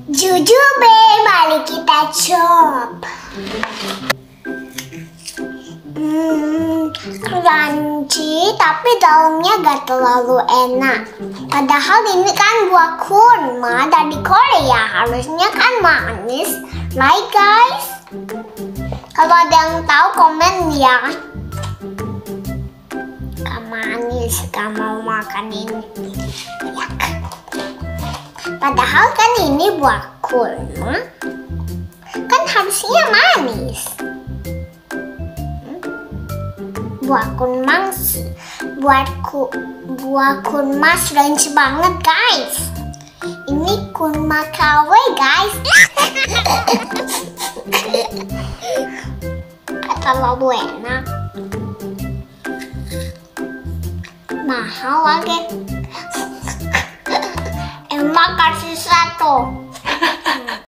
Jujube, mari kita coba. Crunchy tapi dalamnya gak terlalu enak. Padahal ini kan buah kurma dari Korea, harusnya kan manis, right guys? Kalau ada yang tahu komen ya. Gak manis, gak mau makan ini. Padahal kan ini buah kurma, kan harusnya manis. Buah kurma strange banget guys. Ini kurma KW guys. Gak terlalu enak. Mahal lagi. Emak kasih 1.